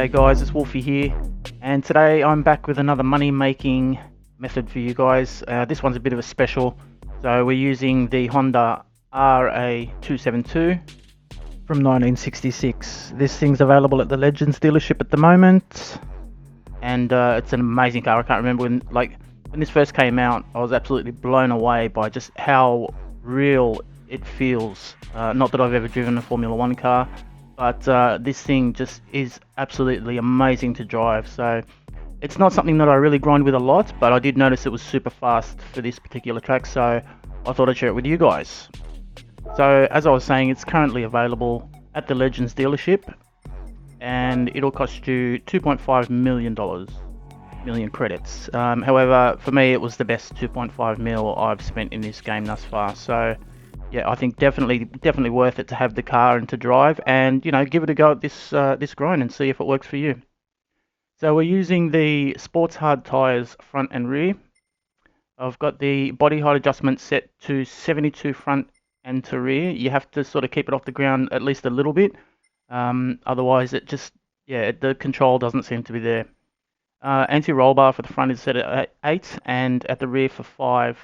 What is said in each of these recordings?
G'day guys, it's Wolfie here, and today I'm back with another money making method for you guys. This one's a bit of a special. So we're using the Honda RA272 from 1966. This thing's available at the Legends dealership at the moment, and it's an amazing car. I can't remember when this first came out, I was absolutely blown away by just how real it feels. Not that I've ever driven a Formula One car, but this thing just is absolutely amazing to drive. So it's not something that I really grind with a lot, but I did notice it was super fast for this particular track, so I thought I'd share it with you guys. So as I was saying, it's currently available at the Legends dealership, and it'll cost you $2.5 million credits. However, for me it was the best 2.5 mil I've spent in this game thus far. So yeah, I think definitely worth it to have the car and to drive, and give it a go at this grind and see if it works for you. So we're using the Sports Hard tyres front and rear. I've got the body height adjustment set to 72 front and to rear. You have to sort of keep it off the ground at least a little bit, otherwise the control doesn't seem to be there. Anti-roll bar for the front is set at 8 and at the rear for 5.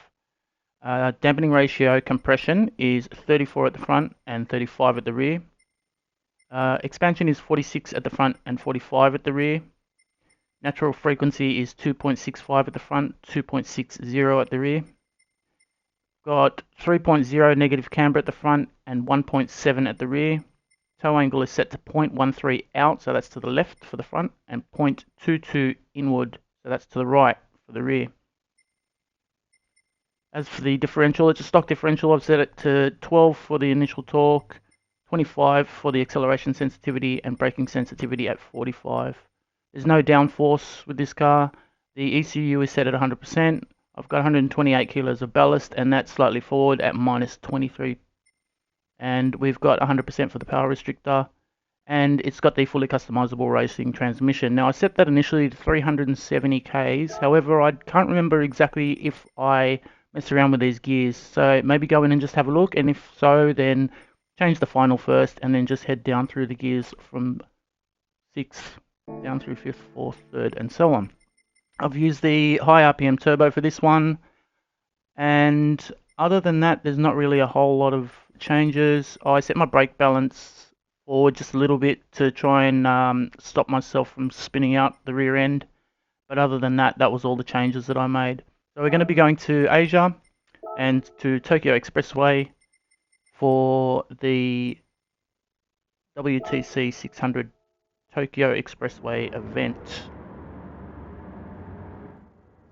Dampening ratio compression is 34 at the front and 35 at the rear. Expansion is 46 at the front and 45 at the rear. Natural frequency is 2.65 at the front, 2.60 at the rear. Got 3.0 negative camber at the front and 1.7 at the rear. Toe angle is set to 0.13 out, so that's to the left for the front, and 0.22 inward, so that's to the right for the rear. As for the differential, it's a stock differential. I've set it to 12 for the initial torque, 25 for the acceleration sensitivity, and braking sensitivity at 45. There's no downforce with this car. The ECU is set at 100%. I've got 128 kilos of ballast, and that's slightly forward at minus 23. And we've got 100% for the power restrictor, and it's got the fully customizable racing transmission. Now I set that initially to 370 Ks. However, I can't remember exactly if I mess around with these gears, so maybe go in and just have a look, and if so, then change the final first and then just head down through the gears from 6th down through 5th, 4th, 3rd, and so on. I've used the high RPM turbo for this one, and other than that there's not really a whole lot of changes. I set my brake balance forward just a little bit to try and stop myself from spinning out the rear end, but other than that, that was all the changes that I made. So we're going to be going to Asia and to Tokyo Expressway for the WTC 600 Tokyo Expressway event.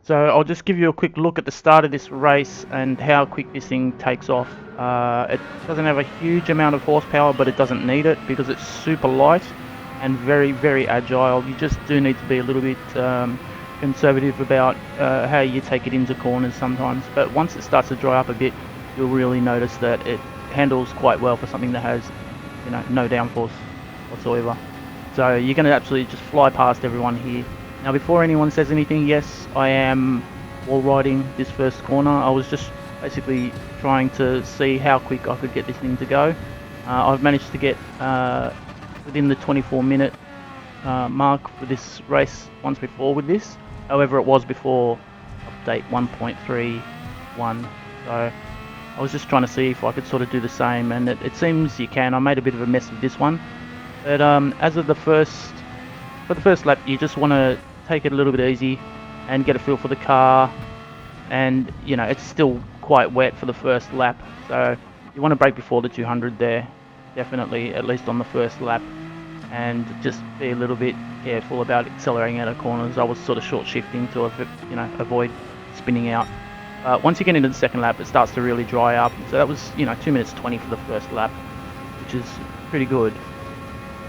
So I'll just give you a quick look at the start of this race and how quick this thing takes off. It doesn't have a huge amount of horsepower, but it doesn't need it because it's super light and very, very agile. You just do need to be a little bit conservative about how you take it into corners sometimes, but once it starts to dry up a bit, you'll really notice that it handles quite well for something that has no downforce whatsoever. So you're going to absolutely just fly past everyone here. Now before anyone says anything, yes, I am wall riding this first corner. I was just basically trying to see how quick I could get this thing to go. I've managed to get within the 24-minute mark for this race once before with this. However, it was before update 1.31, so I was just trying to see if I could sort of do the same, and it seems you can. I made a bit of a mess with this one, but as of for the first lap, you just want to take it a little bit easy and get a feel for the car, and it's still quite wet for the first lap, so you want to brake before the 200 there, definitely, at least on the first lap, and just be a little bit careful about accelerating out of corners. I was sort of short shifting to avoid spinning out. Once you get into the second lap, it starts to really dry up. So that was 2 minutes 20 for the first lap, which is pretty good.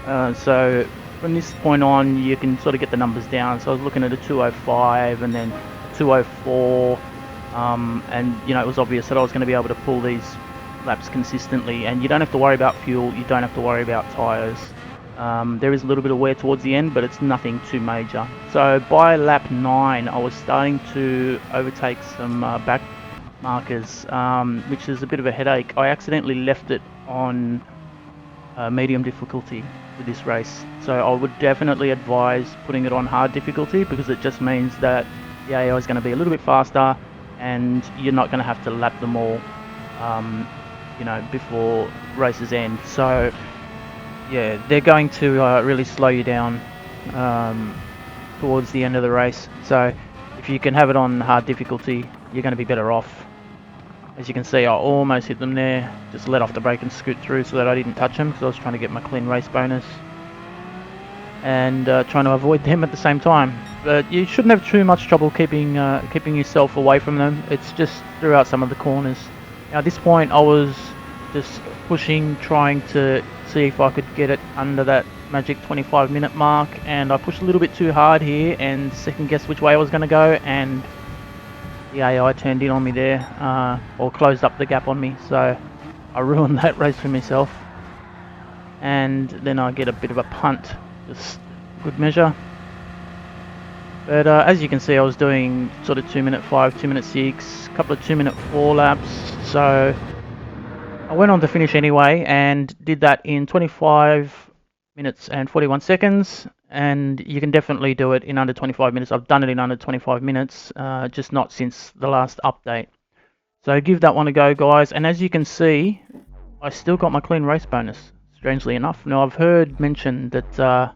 So from this point on, you can sort of get the numbers down. So I was looking at a 205 and then a 204, and it was obvious that I was going to be able to pull these laps consistently. And you don't have to worry about fuel. You don't have to worry about tyres. There is a little bit of wear towards the end, but it's nothing too major. So by lap 9, I was starting to overtake some back markers, which is a bit of a headache. I accidentally left it on medium difficulty, with this race. So I would definitely advise putting it on hard difficulty, because it just means that the AI is going to be a little bit faster and you're not going to have to lap them all, you know, before races end. So yeah, they're going to really slow you down towards the end of the race. So if you can have it on hard difficulty, you're going to be better off. As you can see, I almost hit them there. Just let off the brake and scoot through so that I didn't touch them, because I was trying to get my clean race bonus and trying to avoid them at the same time. But you shouldn't have too much trouble keeping yourself away from them. It's just throughout some of the corners. Now at this point I was just pushing, trying to see if I could get it under that magic 25-minute mark, and I pushed a little bit too hard here and second guessed which way I was going to go, and the AI turned in on me there, or closed up the gap on me, so I ruined that race for myself. And then I get a bit of a punt, just good measure. But as you can see, I was doing sort of 2-minute 5, 2-minute 6, a couple of 2-minute 4 laps, so I went on to finish anyway and did that in 25 minutes and 41 seconds, and you can definitely do it in under 25 minutes. I've done it in under 25 minutes, just not since the last update. So give that one a go, guys. And as you can see, I still got my clean race bonus, strangely enough. Now I've heard mentioned that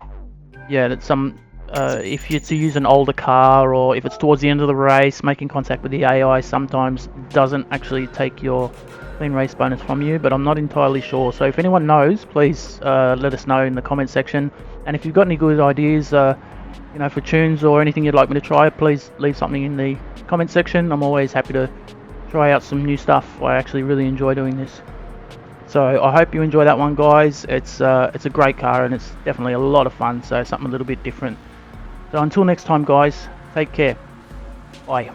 yeah, that some if you're to use an older car, or if it's towards the end of the race, making contact with the AI sometimes doesn't actually take your clean race bonus from you, but I'm not entirely sure. So if anyone knows, please let us know in the comment section. And if you've got any good ideas, you know, for tunes or anything you'd like me to try, please leave something in the comment section. I'm always happy to try out some new stuff. I actually really enjoy doing this. So I hope you enjoy that one, guys. It's a great car and it's definitely a lot of fun, so something a little bit different. So until next time, guys, take care. Bye.